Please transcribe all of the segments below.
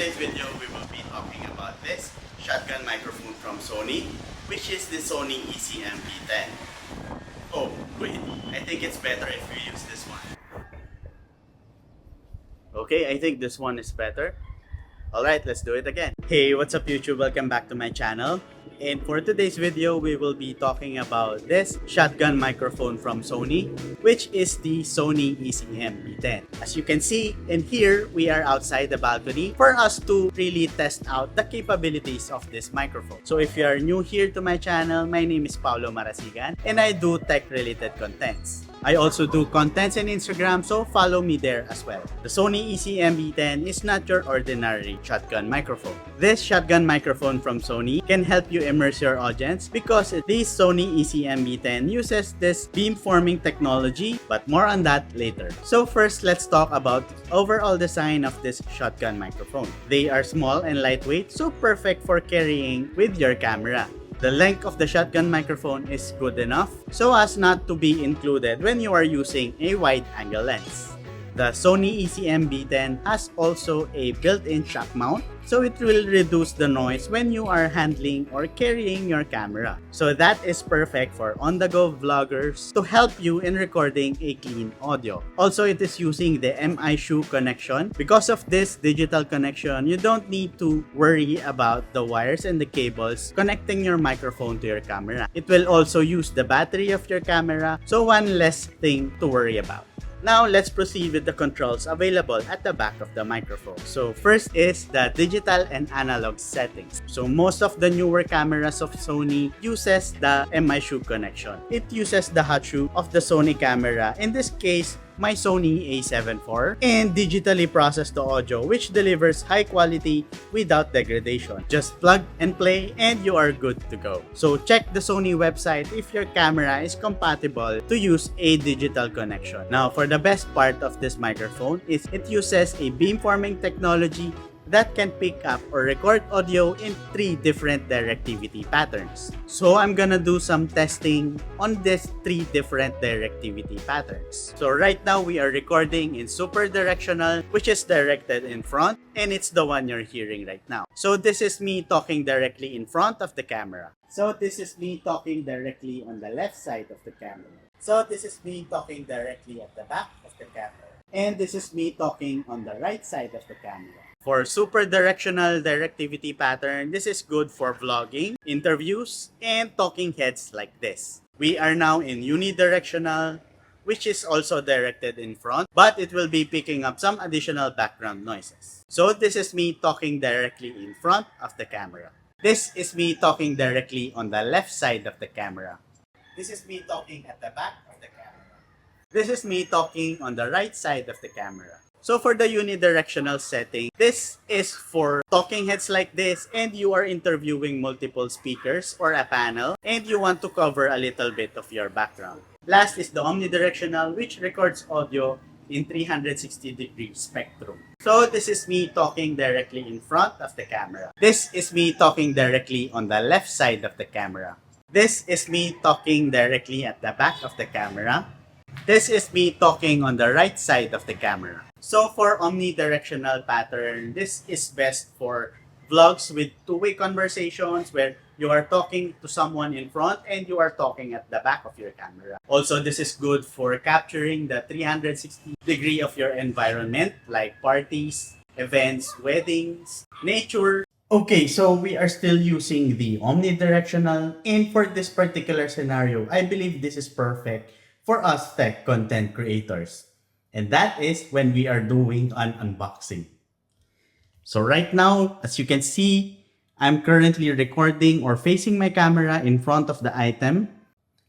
today's video, we will be talking about this shotgun microphone from Sony, which is the Sony ECM B10. Oh, wait, I think it's better if we use this one. Okay, I think this one is better. Alright, let's do it again. Hey, what's up YouTube? Welcome back to my channel. And for today's video, we will be talking about this shotgun microphone from Sony, which is the Sony ECM B10. As you can see in here, we are outside the balcony for us to really test out the capabilities of this microphone. So if you are new here to my channel, my name is Paolo Marasigan and I do tech-related contents. I also do contents on Instagram, so follow me there as well. The Sony ECM B10 is not your ordinary shotgun microphone. This shotgun microphone from Sony can help you immerse your audience because this Sony ECM B10 uses this beamforming technology, but more on that later. So first, let's talk about the overall design of this shotgun microphone. They are small and lightweight, so perfect for carrying with your camera. The length of the shotgun microphone is good enough so as not to be included when you are using a wide-angle lens. The Sony ECM B10 has also a built-in shock mount, so it will reduce the noise when you are handling or carrying your camera. So that is perfect for on-the-go vloggers to help you in recording a clean audio. Also, it is using the Mi-shoe connection. Because of this digital connection, you don't need to worry about the wires and the cables connecting your microphone to your camera. It will also use the battery of your camera, so one less thing to worry about. Now, let's proceed with the controls available at the back of the microphone. So first is the digital and analog settings. So most of the newer cameras of Sony uses the Mi-shoe connection. It uses the hot shoe of the Sony camera, in this case, my Sony A74, and digitally process the audio, which delivers high quality without degradation. Just plug and play and you are good to go. So check the Sony website if your camera is compatible to use a digital connection. Now, for the best part of this microphone is it uses a beamforming technology that can pick up or record audio in 3 different directivity patterns. So I'm gonna do some testing on these 3 different directivity patterns. So right now we are recording in super directional, which is directed in front, and it's the one you're hearing right now. So this is me talking directly in front of the camera. So this is me talking directly on the left side of the camera. So this is me talking directly at the back of the camera. And this is me talking on the right side of the camera. For super directional directivity pattern, this is good for vlogging, interviews, and talking heads like this. We are now in unidirectional, which is also directed in front, but it will be picking up some additional background noises. So this is me talking directly in front of the camera. This is me talking directly on the left side of the camera. This is me talking at the back of the camera. This is me talking on the right side of the camera. So for the unidirectional setting, this is for talking heads like this and you are interviewing multiple speakers or a panel and you want to cover a little bit of your background. Last is the omnidirectional, which records audio in 360-degree spectrum. So this is me talking directly in front of the camera. This is me talking directly on the left side of the camera. This is me talking directly at the back of the camera. This is me talking on the right side of the camera. So for omnidirectional pattern, this is best for vlogs with two-way conversations where you are talking to someone in front and you are talking at the back of your camera. Also, this is good for capturing the 360 degree of your environment like parties, events, weddings, nature. Okay, so we are still using the omnidirectional, and for this particular scenario, I believe this is perfect for us tech content creators. And that is when we are doing an unboxing. So right now, as you can see, I'm currently recording or facing my camera in front of the item,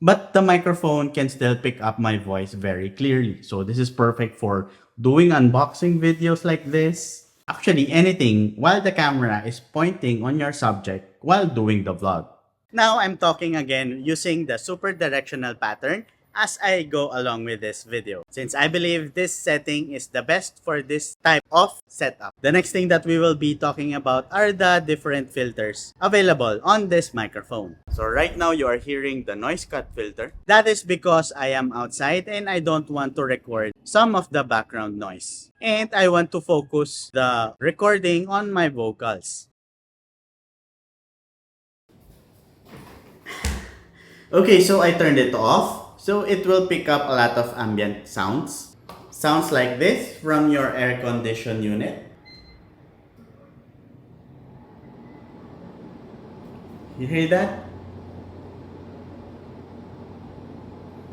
but the microphone can still pick up my voice very clearly. So this is perfect for doing unboxing videos like this. Actually, anything while the camera is pointing on your subject while doing the vlog. Now I'm talking again using the super directional pattern, as I go along with this video, since I believe this setting is the best for this type of setup. The next thing that we will be talking about are the different filters available on this microphone. So right now you are hearing the noise cut filter. That is because I am outside and I don't want to record some of the background noise. And I want to focus the recording on my vocals. Okay, so I turned it off. So it will pick up a lot of ambient sounds. Sounds like this from your air condition unit. You hear that?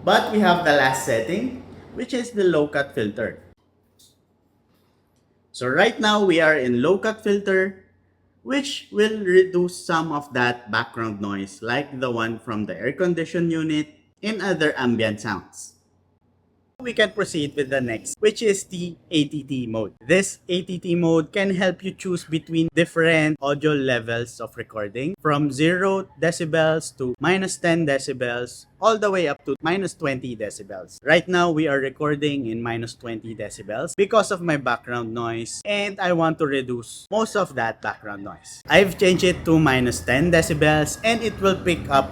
But we have the last setting, which is the low cut filter. So right now we are in low cut filter, which will reduce some of that background noise like the one from the air condition unit and other ambient sounds. We can proceed with the next, which is the ATT mode. This ATT mode can help you choose between different audio levels of recording from 0 decibels to -10 decibels all the way up to -20 decibels. Right now, we are recording in -20 decibels because of my background noise and I want to reduce most of that background noise. I've changed it to -10 decibels and it will pick up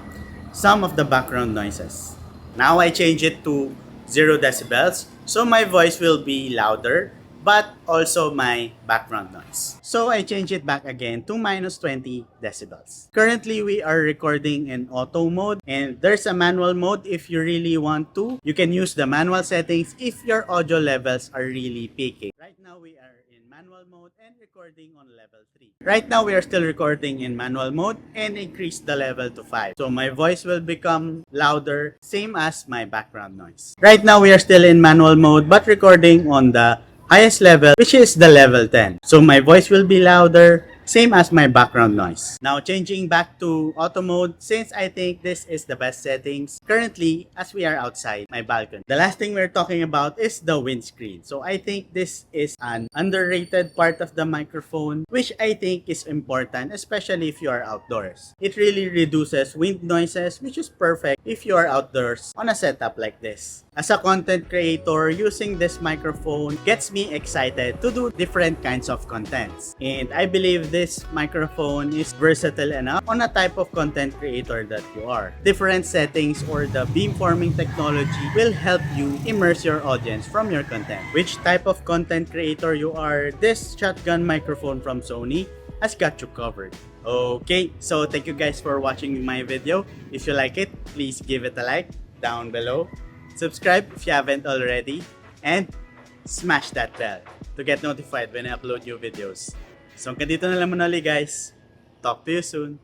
some of the background noises. Now I change it to 0 decibels, so my voice will be louder, but also my background noise. So I change it back again to -20 decibels. Currently, we are recording in auto mode, and there's a manual mode if you really want to. You can use the manual settings if your audio levels are really peaking. Right now, we are in manual mode and recording on level 3. Right now, we are still recording in manual mode and increase the level to 5. So my voice will become louder, same as my background noise. Right now, we are still in manual mode but recording on the highest level, which is the level 10. So my voice will be louder, same as my background noise. Now changing back to auto mode, since I think this is the best settings currently as we are outside my balcony. The last thing we're talking about is the windscreen. So I think this is an underrated part of the microphone, which I think is important, especially if you are outdoors. It really reduces wind noises, which is perfect if you are outdoors on a setup like this. As a content creator, using this microphone gets me excited to do different kinds of contents. And I believe this microphone is versatile enough on a type of content creator that you are. Different settings or the beamforming technology will help you immerse your audience from your content. Which type of content creator you are, this shotgun microphone from Sony has got you covered. Okay, so thank you guys for watching my video. If you like it, please give it a like down below. Subscribe if you haven't already, and smash that bell to get notified when I upload new videos. So hanggang dito na lang muna ulit guys. Talk to you soon.